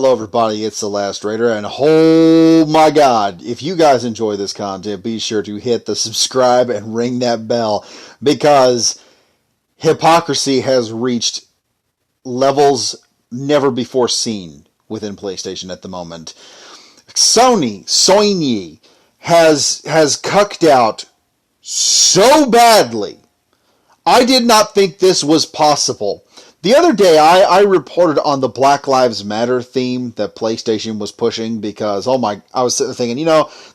Hello everybody, it's The Last Raider, and oh my god, if you guys enjoy this content, be sure to hit the subscribe and ring that bell, because hypocrisy has reached levels never before seen within PlayStation at the moment. Sony has cucked out so badly. I did not think this was possible. The other day, I reported on the Black Lives Matter theme that PlayStation was pushing because, I was sitting there thinking,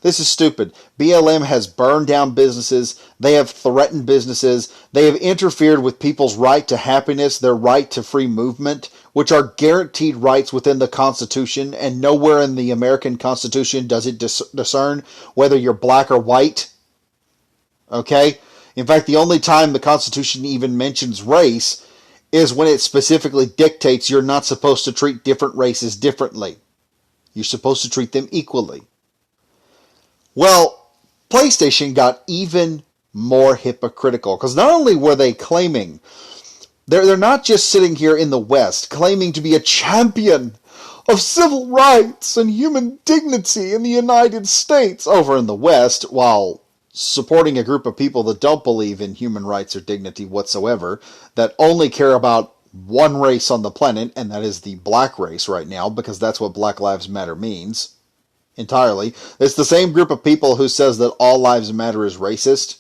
this is stupid. BLM has burned down businesses. They have threatened businesses. They have interfered with people's right to happiness, their right to free movement, which are guaranteed rights within the Constitution, and nowhere in the American Constitution does it discern whether you're black or white. Okay? In fact, the only time the Constitution even mentions race is when it specifically dictates you're not supposed to treat different races differently. You're supposed to treat them equally. Well, PlayStation got even more hypocritical, because not only were they claiming, they're not just sitting here in the West claiming to be a champion of civil rights and human dignity in the United States over in the West, while supporting a group of people that don't believe in human rights or dignity whatsoever, that only care about one race on the planet, and that is the black race right now, because that's what Black Lives Matter means entirely. It's the same group of people who says that All Lives Matter is racist,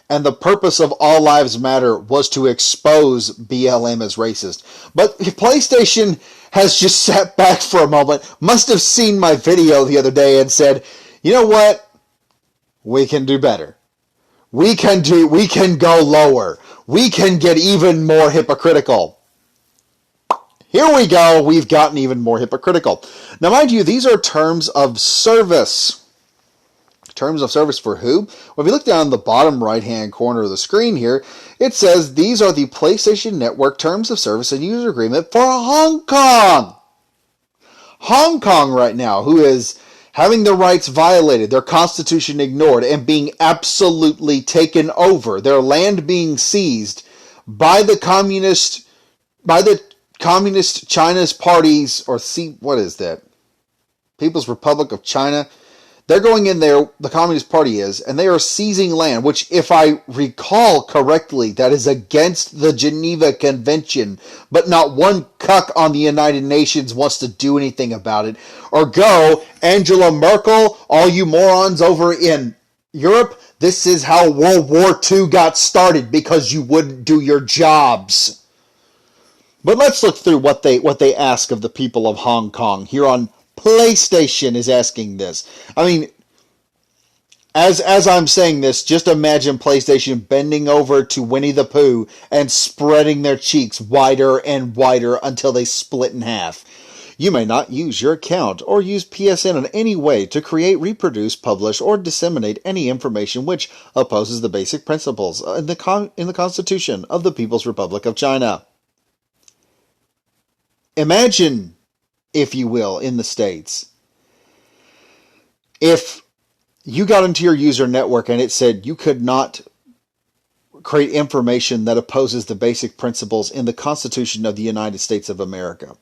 and the purpose of All Lives Matter was to expose BLM as racist. But PlayStation has just sat back for a moment, must have seen my video the other day and said, you know what? We can do better. We can go lower. We can get even more hypocritical. Here we go. We've gotten even more hypocritical. Now, mind you, these are terms of service. Terms of service for who? Well, if you look down in the bottom right-hand corner of the screen here, it says these are the PlayStation Network Terms of Service and User Agreement for Hong Kong. Hong Kong right now, who is having their rights violated, their constitution ignored, and being absolutely taken over, their land being seized by the communist China's parties, or what is that? People's Republic of China. They're going in there, the Communist Party is, and they are seizing land, which, if I recall correctly, that is against the Geneva Convention, but not one cuck on the United Nations wants to do anything about it. Or go, Angela Merkel, all you morons over in Europe, this is how World War II got started, because you wouldn't do your jobs. But let's look through what they ask of the people of Hong Kong. Here on PlayStation is asking this. I mean, as I'm saying this, just imagine PlayStation bending over to Winnie the Pooh and spreading their cheeks wider and wider until they split in half. You may not use your account or use PSN in any way to create, reproduce, publish, or disseminate any information which opposes the basic principles in the Constitution of the People's Republic of China. Imagine, if you will, in the States, if you got into your user network and it said you could not create information that opposes the basic principles in the Constitution of the United States of America.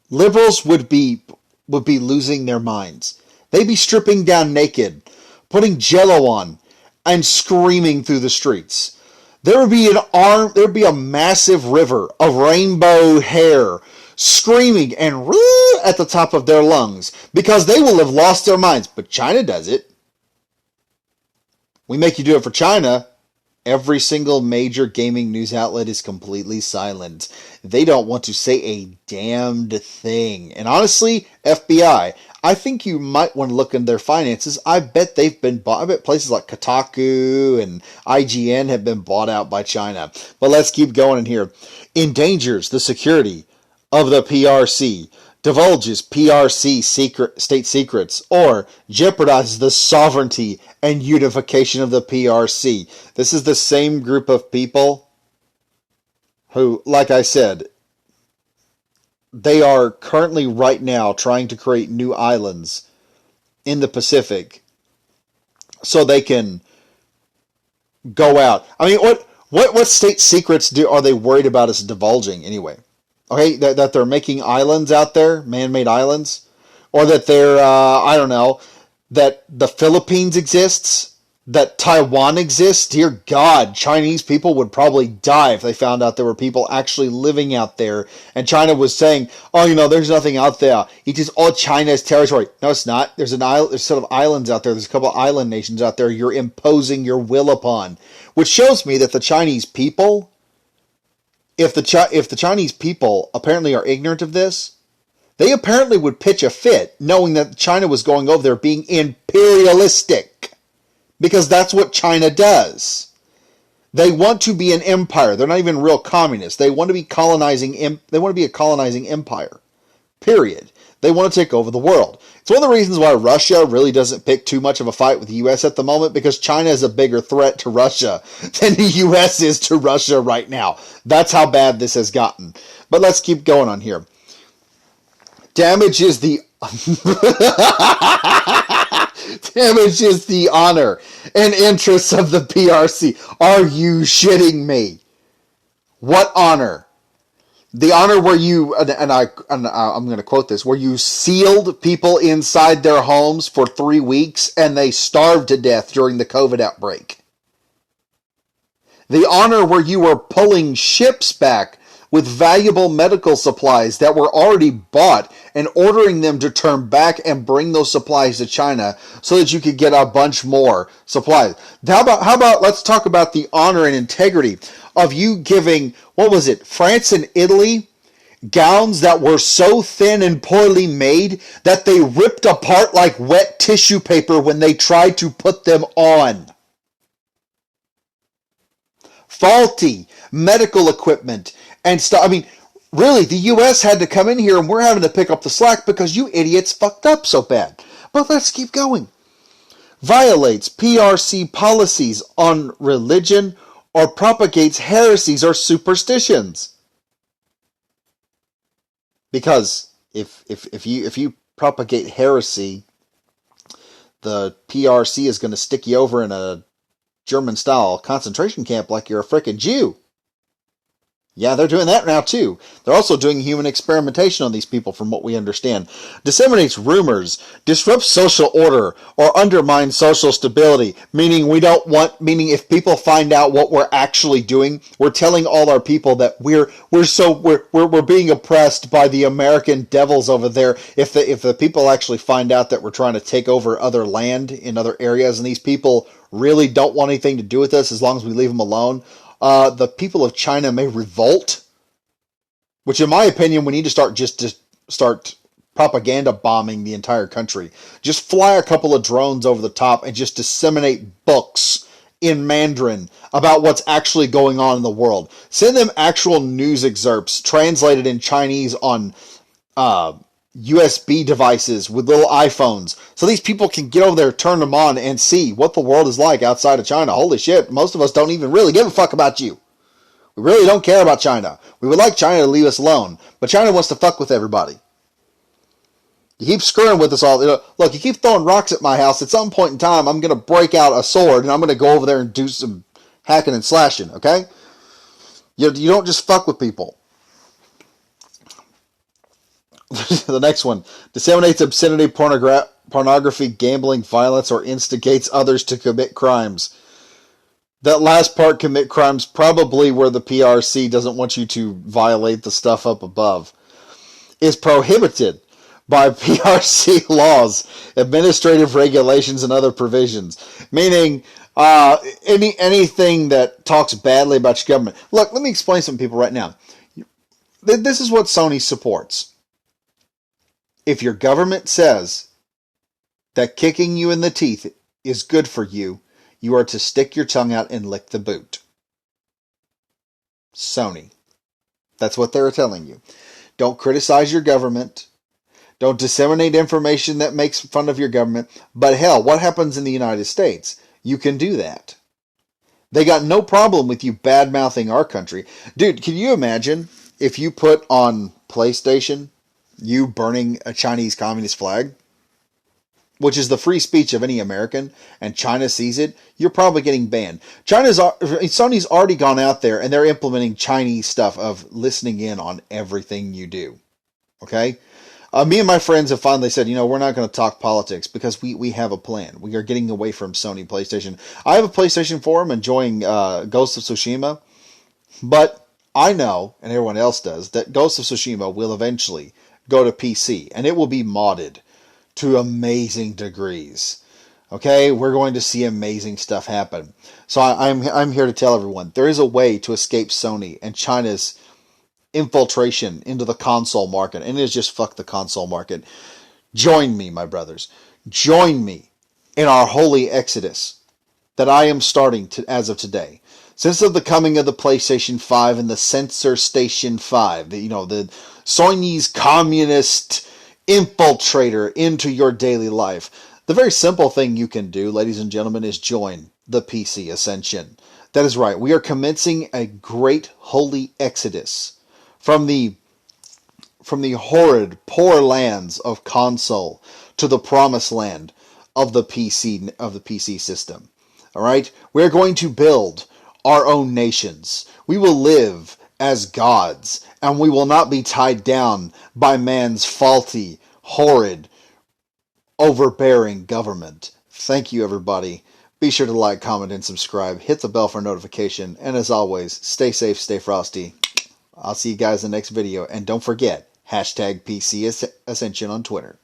Liberals would be losing their minds. They'd be stripping down naked, putting Jell-O on, and screaming through the streets. There would be a massive river of rainbow hair screaming and at the top of their lungs, because they will have lost their minds. But China does it. We make you do it for China. Every single major gaming news outlet is completely silent. They don't want to say a damned thing. And honestly, FBI, I think you might want to look into their finances. I bet they've been bought. I bet places like Kotaku and IGN have been bought out by China. But let's keep going in here. Endangers the security of the PRC, divulges PRC state secrets, or jeopardizes the sovereignty and unification of the PRC. This is the same group of people who, like I said, they are currently right now trying to create new islands in the Pacific so they can go out. I mean, what state secrets are they worried about us divulging anyway? Okay, that they're making islands out there, man-made islands, or that they're I don't know, that the Philippines exists, that Taiwan exists. Dear God, Chinese people would probably die if they found out there were people actually living out there, and China was saying, "Oh, there's nothing out there. It is all China's territory." No, it's not. There's a set of islands out there. There's a couple of island nations out there. You're imposing your will upon, which shows me that the Chinese people, if the Chinese people apparently are ignorant of this, they apparently would pitch a fit knowing that China was going over there being imperialistic, because that's what China does. They want to be an empire. They're not even real communists. They want to be colonizing. They want to be a colonizing empire. Period. They want to take over the world. It's one of the reasons why Russia really doesn't pick too much of a fight with the U.S. at the moment, because China is a bigger threat to Russia than the U.S. is to Russia right now. That's how bad this has gotten. But let's keep going on here. Damages the damages the honor and interests of the PRC. Are you shitting me? What honor? The honor where you, I'm going to quote this, where you sealed people inside their homes for 3 weeks and they starved to death during the COVID outbreak. The honor where you were pulling ships back with valuable medical supplies that were already bought and ordering them to turn back and bring those supplies to China so that you could get a bunch more supplies. How about let's talk about the honor and integrity of you giving, what was it, France and Italy, gowns that were so thin and poorly made that they ripped apart like wet tissue paper when they tried to put them on. Faulty medical equipment and stuff. I mean, really, the U.S. had to come in here and we're having to pick up the slack because you idiots fucked up so bad. But let's keep going. Violates PRC policies on religion or propagates heresies or superstitions. Because if you propagate heresy, the PRC is going to stick you over in a German-style concentration camp like you're a frickin' Jew. Yeah, they're doing that now too. They're also doing human experimentation on these people, from what we understand. Disseminates rumors, disrupts social order, or undermines social stability. Meaning if people find out what we're actually doing, we're telling all our people that we're being oppressed by the American devils over there. If the people actually find out that we're trying to take over other land in other areas, and these people really don't want anything to do with us as long as we leave them alone, the people of China may revolt, which in my opinion, we need to start propaganda bombing the entire country. Just fly a couple of drones over the top and just disseminate books in Mandarin about what's actually going on in the world. Send them actual news excerpts translated in Chinese on USB devices with little iPhones, so these people can get over there, turn them on, and see what the world is like outside of China. Holy shit, most of us don't even really give a fuck about you. We really don't care about China. We would like China to leave us alone, but China wants to fuck with everybody. You keep screwing with us all. Look, you keep throwing rocks at my house. At some point in time, I'm going to break out a sword, and I'm going to go over there and do some hacking and slashing, okay? You don't just fuck with people. The next one. Disseminates obscenity, pornography, gambling, violence, or instigates others to commit crimes. That last part, commit crimes, probably where the PRC doesn't want you to violate the stuff up above. Is prohibited by PRC laws, administrative regulations, and other provisions. Meaning, anything that talks badly about your government. Look, let me explain something to people right now. This is what Sony supports. If your government says that kicking you in the teeth is good for you, you are to stick your tongue out and lick the boot. Sony. That's what they're telling you. Don't criticize your government. Don't disseminate information that makes fun of your government. But hell, what happens in the United States? You can do that. They got no problem with you bad-mouthing our country. Dude, can you imagine if you put on PlayStation you burning a Chinese communist flag? which is the free speech of any American, and China sees it, you're probably getting banned. Sony's already gone out there and they're implementing Chinese stuff of listening in on everything you do. Okay? Me and my friends have finally said, we're not going to talk politics because we have a plan. We are getting away from Sony PlayStation. I have a PlayStation 4. I'm enjoying Ghost of Tsushima. But I know, and everyone else does, that Ghost of Tsushima will eventually go to PC. And it will be modded to amazing degrees. Okay? We're going to see amazing stuff happen. So I'm here to tell everyone, there is a way to escape Sony and China's infiltration into the console market, and it is just fuck the console market. Join me, my brothers. Join me in our holy exodus that I am starting to, as of today. Since of the coming of the PlayStation 5 and the Sensor Station 5, the Sony's communist infiltrator into your daily life, the very simple thing you can do, ladies and gentlemen, is join the PC Ascension. That is right. We are commencing a great holy exodus from the horrid, poor lands of console to the promised land of the PC system. All right, we're going to build our own nations. We will live as gods, and we will not be tied down by man's faulty, horrid, overbearing government. Thank you, everybody. Be sure to like, comment, and subscribe. Hit the bell for notification. And as always, stay safe, stay frosty. I'll see you guys in the next video. And don't forget, #PC Ascension on Twitter.